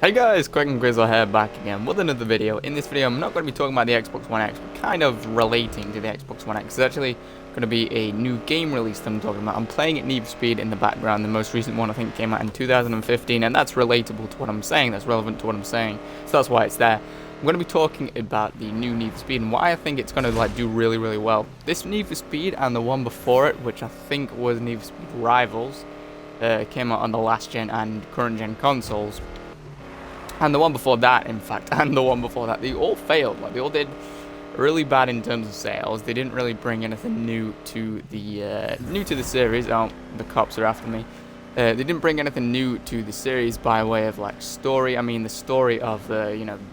Hey guys, Quick and Grizzle here back again with another video. In this video I'm not going to be talking about the Xbox One X, but kind of relating to the Xbox One X. It's actually going to be a new game release that I'm talking about. I'm playing it Need for Speed in the background. The most recent one I think came out in 2015, and that's relatable to what I'm saying, that's relevant to what I'm saying, so that's why it's there. I'm going to be talking about the new Need for Speed and why I think it's going to do really well. This Need for Speed and the one before it, which I think was Need for Speed Rivals, came out on the last gen and current gen consoles. And the one before that, in fact, and the one before that, they all failed. Like, they all did really bad in terms of sales. They didn't really bring anything new to the series. Oh, the cops are after me. They didn't bring anything new to the series by way of like story. I mean, the story of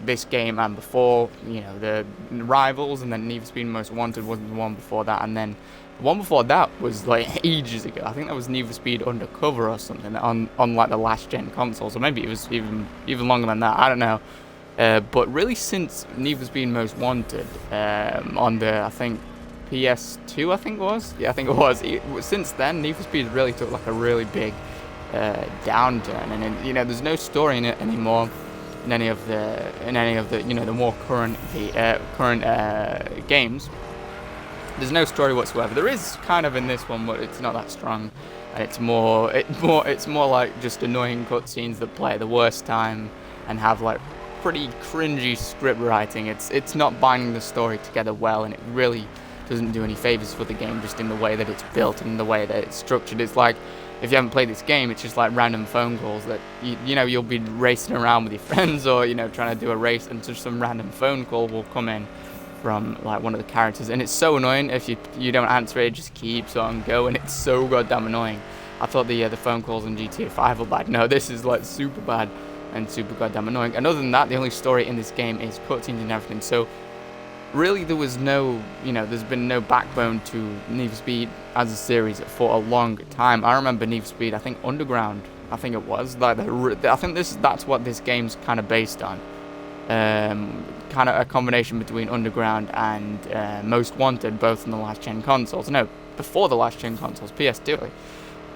this game and before, the Rivals, and then Need for Speed Most Wanted wasn't the one before that, and then the one before that was like ages ago. I think that was Need for Speed Undercover or something on like the last gen consoles, or maybe it was even longer than that. I don't know. But really, since Need for Speed Most Wanted on the I think PS2, I think it was. Yeah, I think it was. Since then, Need for Speed really took like a really big downturn, and there's no story in it anymore. In any of the the more current games. There's no story whatsoever. There is kind of in this one, but it's not that strong, and it's more like just annoying cutscenes that play at the worst time and have like pretty cringy script writing. It's not binding the story together well, and it really doesn't do any favors for the game, just in the way that it's built and the way that it's structured. It's like, if you haven't played this game, it's just like random phone calls that you'll be racing around with your friends, or trying to do a race, and just some random phone call will come in from like one of the characters, and it's so annoying. If you don't answer it, it just keeps on going. It's so goddamn annoying. I thought the phone calls in GTA 5 were bad. No, this is like super bad and super goddamn annoying. And other than that, the only story in this game is cutscenes and everything. So really, there was no, there's been no backbone to Need for Speed as a series for a long time. I remember Need for Speed, I think Underground, I think it was like I think that's what this game's kind of based on. Kind of a combination between Underground and Most Wanted, both on the last gen consoles. No, before the last gen consoles, PS2.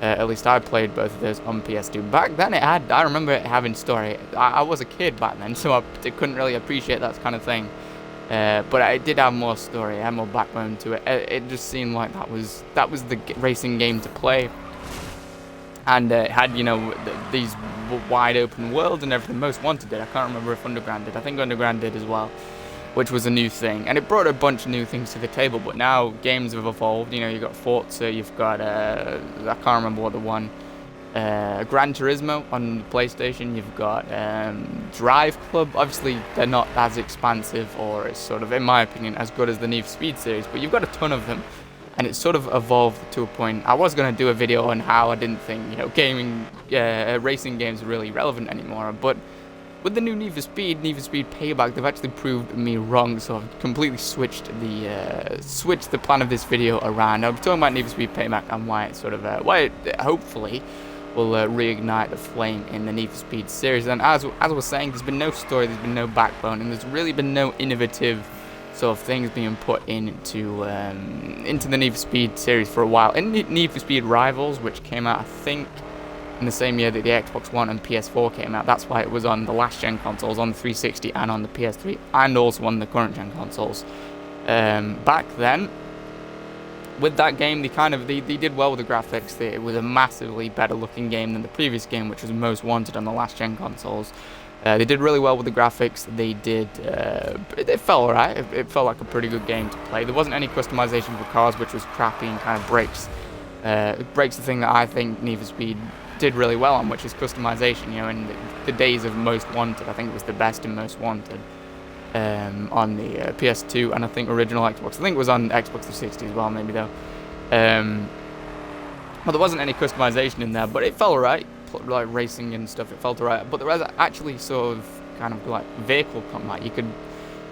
At least I played both of those on PS2. Back then, I remember it having story. I was a kid back then, so I couldn't really appreciate that kind of thing. But it did have more story, it had more backbone to it. It just seemed like that was the racing game to play, and it had these wide open worlds and everything. Most Wanted did. I can't remember if Underground did. I think Underground did as well, which was a new thing, and it brought a bunch of new things to the table. But now games have evolved. You've got Forza, you've got I can't remember what the one. Gran Turismo on the PlayStation, you've got Drive Club. Obviously, they're not as expansive, or as sort of, in my opinion, as good as the Need for Speed series, but you've got a ton of them, and it's sort of evolved to a point. I was going to do a video on how I didn't think, racing games are really relevant anymore, but with the new Need for Speed Payback, they've actually proved me wrong, so I've completely switched the plan of this video around. I'm talking about Need for Speed Payback and why it's sort of, hopefully will reignite the flame in the Need for Speed series. And as I was saying, there's been no story, there's been no backbone, and there's really been no innovative sort of things being put into the Need for Speed series for a while. In Need for Speed Rivals, which came out I think in the same year that the Xbox One and PS4 came out, that's why it was on the last gen consoles, on the 360 and on the PS3, and also on the current gen consoles. Back then, with that game, they did well with the graphics. It was a massively better looking game than the previous game, which was Most Wanted on the last gen consoles. They did really well with the graphics. They did. It felt alright. It felt like a pretty good game to play. There wasn't any customization for cars, which was crappy and kind of breaks the thing that I think Need for Speed did really well on, which is customization. In the days of Most Wanted, I think it was the best in Most Wanted. On the PS2 and I think original Xbox. I think it was on Xbox 360 as well, maybe though. Well, there wasn't any customization in there, but it felt alright. Like racing and stuff, it felt alright. But there was actually sort of kind of like vehicle combat. You could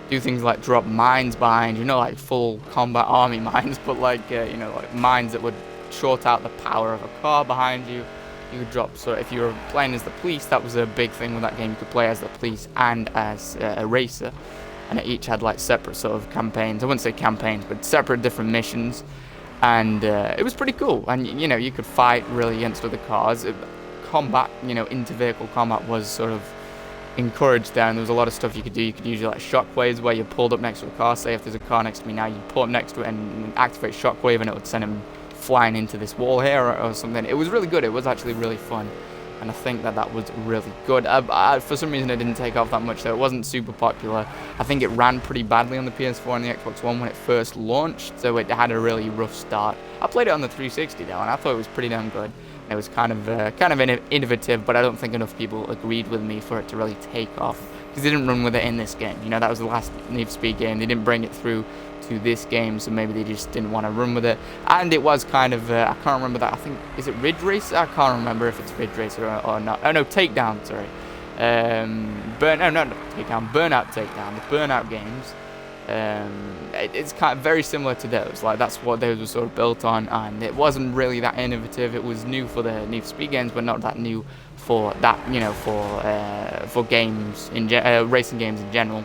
do things like drop mines behind, like full combat army mines, but like like mines that would short out the power of a car behind you. You could drop, so if you were playing as the police, that was a big thing with that game. You could play as the police and as a racer, and it each had like separate sort of campaigns. I wouldn't say campaigns, but separate different missions, and it was pretty cool. And you could fight really against other cars. Combat, inter-vehicle combat was sort of encouraged there, and there was a lot of stuff you could do. You could use like shockwaves where you pulled up next to a car. Say if there's a car next to me now, you pull up next to it and activate shockwave, and it would send him flying into this wall here or something. It was really good. It was actually really fun, and I think that was really good. For some reason, it didn't take off that much, though. It wasn't super popular. I think it ran pretty badly on the PS4 and the Xbox One when it first launched, so it had a really rough start. I played it on the 360 though, and I thought it was pretty damn good. It was kind of innovative, but I don't think enough people agreed with me for it to really take off, because they didn't run with it in this game. You know, that was the last Need for Speed game. They didn't bring it through to this game, so maybe they just didn't want to run with it. And it was kind of, I can't remember that. I think, is it Ridge Racer? I can't remember if it's Ridge Racer or not. Oh no, Takedown, sorry. Not Takedown, Burnout Takedown. The Burnout games. It's kind of very similar to those. Like, that's what those were sort of built on, and it wasn't really that innovative. It was new for the Need for Speed games, but not that new for that, you know, for games in racing games in general.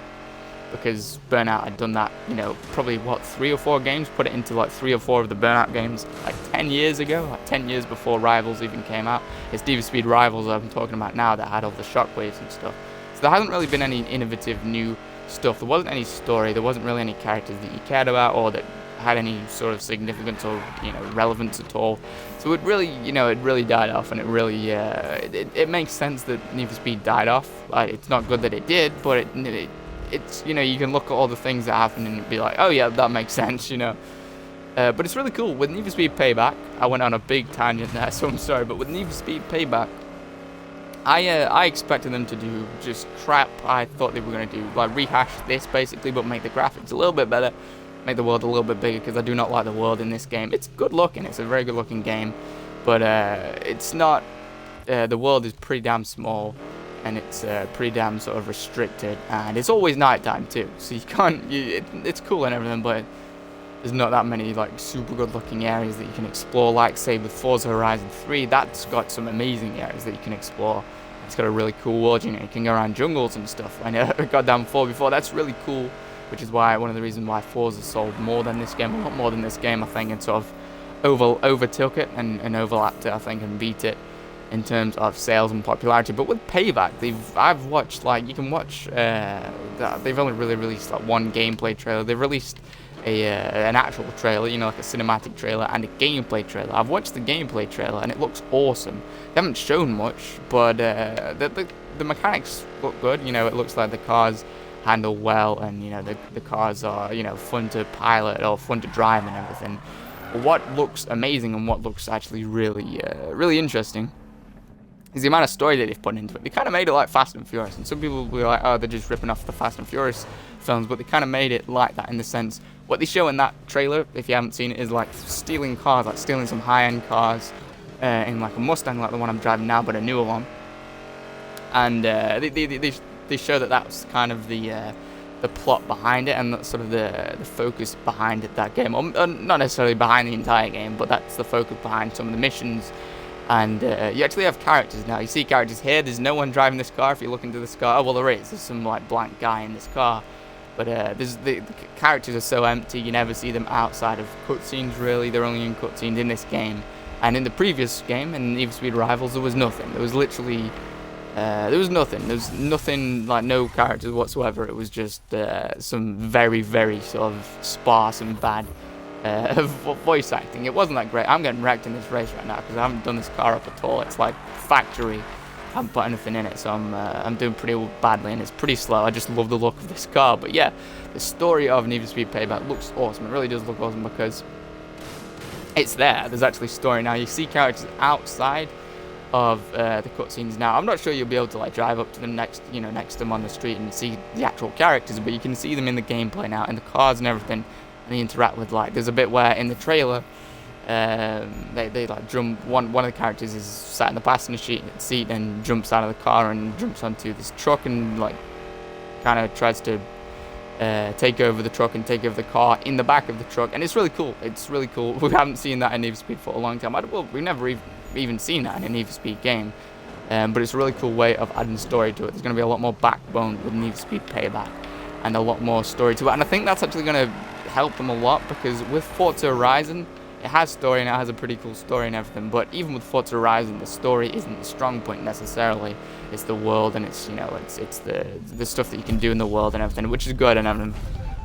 Because Burnout had done that, you know, probably, what, 3 or 4 games, put it into like 3 or 4 of the Burnout games, like 10 years ago, like 10 years before Rivals even came out. It's Need for Speed Rivals I'm talking about now that had all the shockwaves and stuff. So there hasn't really been any innovative new stuff. There wasn't any story, there wasn't really any characters that you cared about or that had any sort of significance or, you know, relevance at all. So it really, you know, it really died off, and it really, it makes sense that Need for Speed died off. It's not good that it did, but it's, you know, you can look at all the things that happened and be like, oh yeah, that makes sense, you know. But it's really cool. With Need for Speed Payback, I went on a big tangent there, so I'm sorry, but with Need for Speed Payback, I expected them to do just crap I thought they were going to do, like rehash this basically, but make the graphics a little bit better, make the world a little bit bigger, because I do not like the world in this game. It's good looking, it's a very good looking game, but it's not, the world is pretty damn small, and it's pretty damn sort of restricted, and it's always nighttime too, so you can't, it's cool and everything, but there's not that many like super good looking areas that you can explore, like say with Forza Horizon 3. That's got some amazing areas that you can explore. It's got a really cool world, you know, you can go around jungles and stuff. I know goddamn 4 before, that's really cool, which is why one of the reasons why Forza sold more than this game, a lot more than this game, I think, and sort of overtook it and overlapped it, I think, and beat it in terms of sales and popularity. But with Payback, I've watched, like, you can watch, they've only really released like one gameplay trailer. They've released an actual trailer, you know, like a cinematic trailer, and a gameplay trailer. I've watched the gameplay trailer and it looks awesome. They haven't shown much, but the mechanics look good. You know, it looks like the cars handle well, and you know, the cars are, you know, fun to pilot or fun to drive and everything. But what looks amazing and what looks actually really really interesting is the amount of story that they've put into it. They kind of made it like Fast and Furious, and some people will be like, oh, they're just ripping off the Fast and Furious films, but they kind of made it like that in the sense, what they show in that trailer, if you haven't seen it, is like stealing cars, like stealing some high-end cars in like a Mustang, like the one I'm driving now, but a newer one. And they show that that's kind of the plot behind it, and that's sort of the focus behind that game. Or not necessarily behind the entire game, but that's the focus behind some of the missions. And you actually have characters now. You see characters here. There's no one driving this car. If you look into this car, oh well, there is. There's some like blank guy in this car. But the characters are so empty. You never see them outside of cutscenes. Really, they're only in cutscenes in this game. And in the previous game, in Need for Speed Rivals, there was nothing. There was literally there was nothing. There was nothing, like no characters whatsoever. It was just some very, very sort of sparse and bad voice acting. It wasn't that great. I'm getting wrecked in this race right now because I haven't done this car up at all. It's like factory. I haven't put anything in it, so I'm doing pretty badly, and it's pretty slow. I just love the look of this car. But yeah, the story of Need for Speed Payback looks awesome. It really does look awesome because it's there. There's actually story now. You see characters outside of the cutscenes now. I'm not sure you'll be able to like drive up to them next to them on the street and see the actual characters, but you can see them in the gameplay now, in the cars and everything. And they interact with, like, there's a bit where in the trailer they like jump, one of the characters is sat in the passenger seat and jumps out of the car and jumps onto this truck and like kind of tries to take over the truck and take over the car in the back of the truck, and it's really cool. It's really cool. We haven't seen that in Need for Speed for a long time. We've never even seen that in a Need for Speed game, but it's a really cool way of adding story to it. There's going to be a lot more backbone with Need for Speed Payback and a lot more story to it, and I think that's actually going to help them a lot, because with Forza Horizon, It has story and it has a pretty cool story and everything, but even with Forza Horizon, the story isn't the strong point necessarily. It's the world, and it's, you know, it's the stuff that you can do in the world and everything, which is good. And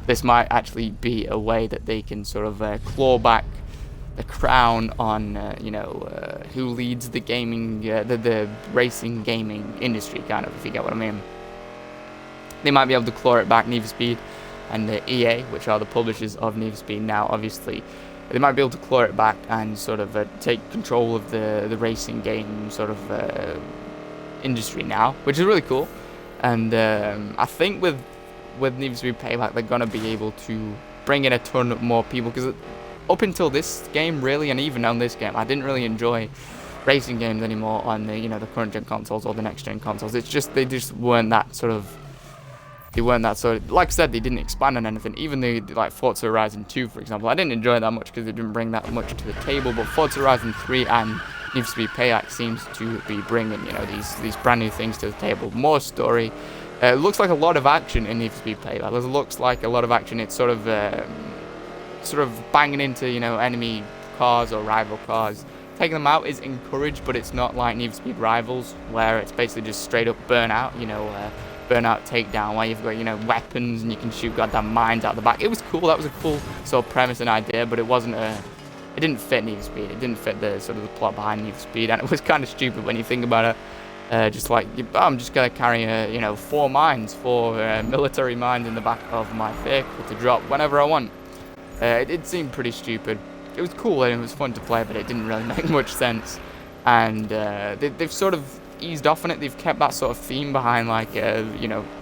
this might actually be a way that they can sort of claw back the crown on who leads the gaming, the racing gaming industry, kind of, if you get what I mean. They might be able to claw it back. Need for Speed and the EA, which are the publishers of Need for Speed now, obviously, they might be able to claw it back and sort of take control of the racing game sort of industry now, which is really cool. And I think with Need for Speed Payback, they're gonna be able to bring in a ton more people, because up until this game, really, and even on this game, I didn't really enjoy racing games anymore on the the current gen consoles or the next gen consoles. It's just they just weren't that sort of. They weren't that sort of, like I said, they didn't expand on anything. Even the, like, Forza Horizon 2, for example, I didn't enjoy that much because it didn't bring that much to the table. But Forza Horizon 3 and Need for Speed Payback seems to be bringing, these brand new things to the table. More story. It looks like a lot of action in Need for Speed Payback. It looks like a lot of action. It's sort of banging into, enemy cars or rival cars. Taking them out is encouraged, but it's not like Need for Speed Rivals, where it's basically just straight up burnout, burnout takedown, where you've got weapons and you can shoot goddamn mines out the back. It was cool. That was a cool sort of premise and idea, but it didn't fit Need for Speed. It didn't fit the sort of the plot behind Need for Speed, and it was kind of stupid when you think about it. Just like, I'm just gonna carry 4 military mines in the back of my vehicle to drop whenever I want. It seemed pretty stupid. It was cool and it was fun to play, but it didn't really make much sense. And they've sort of eased off on it. They've kept that sort of theme behind, like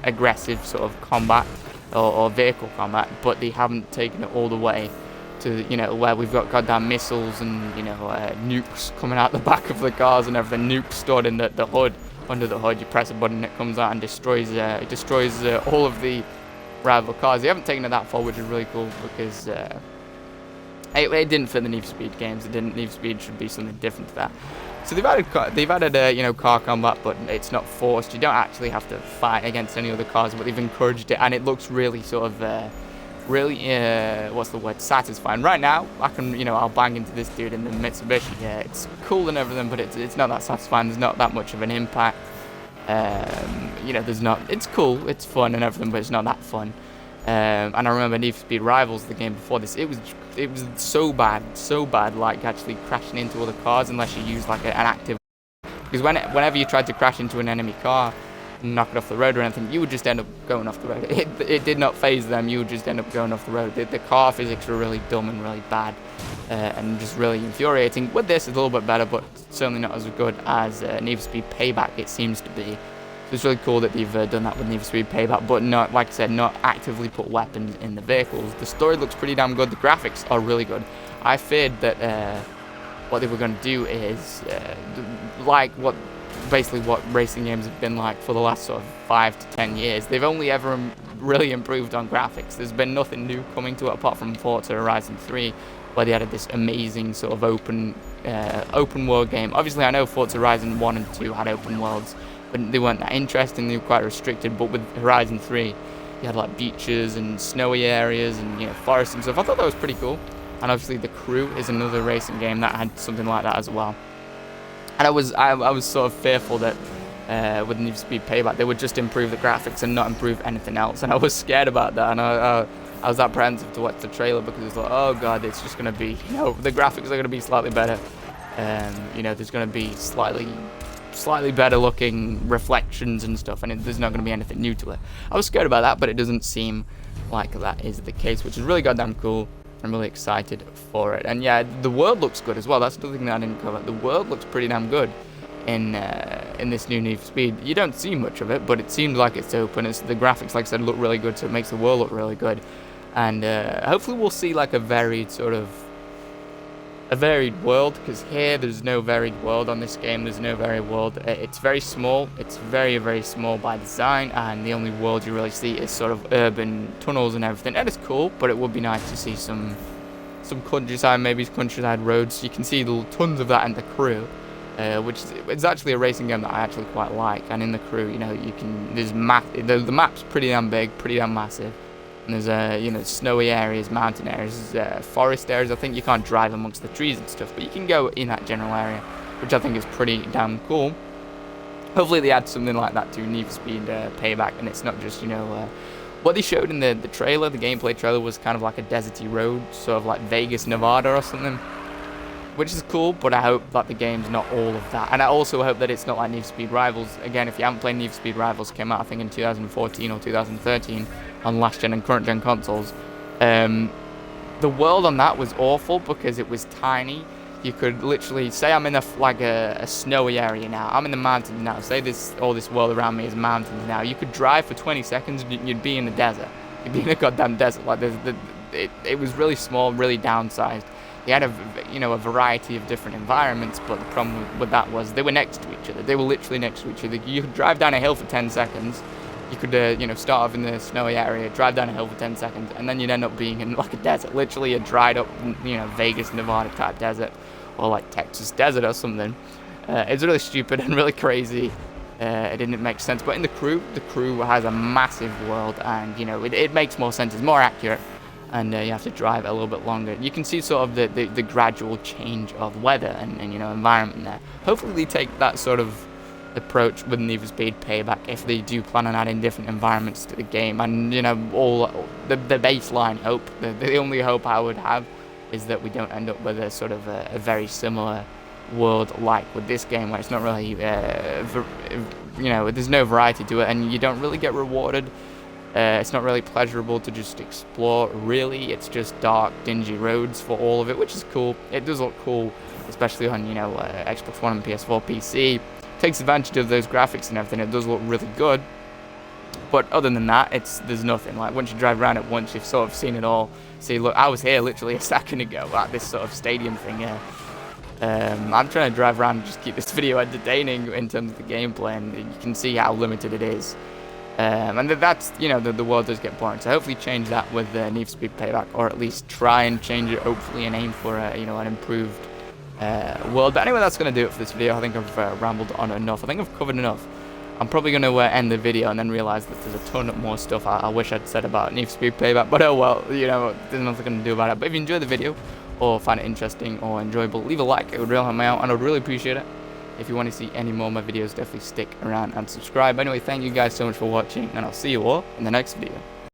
aggressive sort of combat or vehicle combat, but they haven't taken it all the way to where we've got goddamn missiles and nukes coming out the back of the cars and everything. Nukes stored in the hood, under the hood. You press a button, it comes out and destroys all of the rival cars. They haven't taken it that far, which is really cool, because it didn't fit the Need for Speed games. Need for Speed should be something different to that. So they've added car combat, but it's not forced. You don't actually have to fight against any other cars, but they've encouraged it, and it looks really sort of satisfying. Right now, I can I'll bang into this dude in the Mitsubishi. Yeah, it's cool and everything, but it's not that satisfying. There's not that much of an impact. It's cool, it's fun and everything, but it's not that fun. And I remember Need for Speed Rivals, the game before this, it was so bad, like actually crashing into other cars unless you use like an active. Because whenever you tried to crash into an enemy car and knock it off the road or anything, you would just end up going off the road. It did not phase them. You would just end up going off the road. The car physics were really dumb and really bad, and just really infuriating. With this, it's a little bit better, but certainly not as good as Need for Speed Payback, it seems to be. So it's really cool that they've done that with Need for Speed Payback, but not, like I said, not actively put weapons in the vehicles. The story looks pretty damn good. The graphics are really good. I feared that what they were going to do is basically what racing games have been like for the last sort of 5 to 10 years. They've only ever really improved on graphics. There's been nothing new coming to it apart from Forza Horizon 3, where they added this amazing sort of open world game. Obviously, I know Forza Horizon 1 and 2 had open worlds, but they weren't that interesting. They were quite restricted. But with Horizon 3, you had like beaches and snowy areas and forests and stuff. I thought that was pretty cool. And obviously, The Crew is another racing game that had something like that as well. And I was sort of fearful that with Need for Speed Payback, they would just improve the graphics and not improve anything else. And I was scared about that. And I was apprehensive to watch the trailer, because it's like, oh god, it's just going to be, the graphics are going to be slightly better. There's going to be slightly better looking reflections and stuff, and there's not going to be anything new to it. I was scared about that, but it doesn't seem like that is the case, which is really goddamn cool. I'm really excited for it. And yeah, the world looks good as well. That's the thing that I didn't cover. The world looks pretty damn good in this new Need for Speed. You don't see much of it, but it seems like it's open. The graphics, like I said, look really good, so it makes the world look really good. And hopefully we'll see like a varied world, because here there's no varied world on this game. There's no varied world. It's very small. It's very, very small by design, and the only world you really see is sort of urban tunnels and everything. And it's cool, but it would be nice to see some countryside, maybe countryside roads. You can see tons of that in The Crew, which is actually a racing game that I actually quite like. And in The Crew, the map's pretty damn big, pretty damn massive. And there's you know, snowy areas, mountain areas, forest areas. I think you can't drive amongst the trees and stuff, but you can go in that general area, which I think is pretty damn cool. Hopefully they add something like that to Need for Speed Payback, and it's not just, you know, what they showed in the trailer, the gameplay trailer, was kind of like a deserty road, sort of like Vegas, Nevada or something, which is cool, but I hope that the game's not all of that. And I also hope that it's not like Need for Speed Rivals. Again, if you haven't played Need for Speed Rivals, came out I think in 2014 or 2013 on last gen and current gen consoles. The world on that was awful because it was tiny. You could literally say I'm in a snowy area now. I'm in the mountains now. Say all this world around me is mountains now. You could drive for 20 seconds and you'd be in the desert. You'd be in a goddamn desert. Like it was really small, really downsized. You had a variety of different environments, but the problem with that was they were next to each other. They were literally next to each other. You could drive down a hill for 10 seconds. You could, you know, start off in the snowy area, drive down a hill for 10 seconds, and then you'd end up being in like a desert, literally a dried up, you know, Vegas, Nevada type desert, or like Texas desert or something. It's really stupid and really crazy. It didn't make sense. But in the crew has a massive world, and you know, it makes more sense. It's more accurate, and you have to drive a little bit longer. You can see sort of the gradual change of weather and you know, environment there. Hopefully they take that sort of approach with Need for Speed Payback if they do plan on adding different environments to the game. And you know, all the baseline hope, the only hope I would have is that we don't end up with a sort of a very similar world like with this game, where it's not really you know, there's no variety to it, and you don't really get rewarded. It's not really pleasurable to just explore, really. It's just dark, dingy roads for all of it, which is cool. It does look cool, especially on, you know, Xbox One and PS4, PC. Takes advantage of those graphics and everything. It does look really good. But other than that, there's nothing. Like, once you drive around it once, you've sort of seen it all. See, look, I was here literally a second ago at this sort of stadium thing here. I'm trying to drive around and just keep this video entertaining in terms of the gameplay, and you can see how limited it is. And that's, you know, the world does get boring. So hopefully change that with Need for Speed Payback, or at least try and change it, hopefully, and aim for you know, an improved world. But anyway, that's going to do it for this video. I think I've rambled on enough. I think I've covered enough. I'm probably going to end the video and then realize that there's a ton more stuff I wish I'd said about Need for Speed Payback, but oh well, you know, there's nothing going to do about it. But if you enjoyed the video or find it interesting or enjoyable, leave a like. It would really help me out, and I'd really appreciate it. If you want to see any more of my videos, definitely stick around and subscribe. Anyway, thank you guys so much for watching, and I'll see you all in the next video.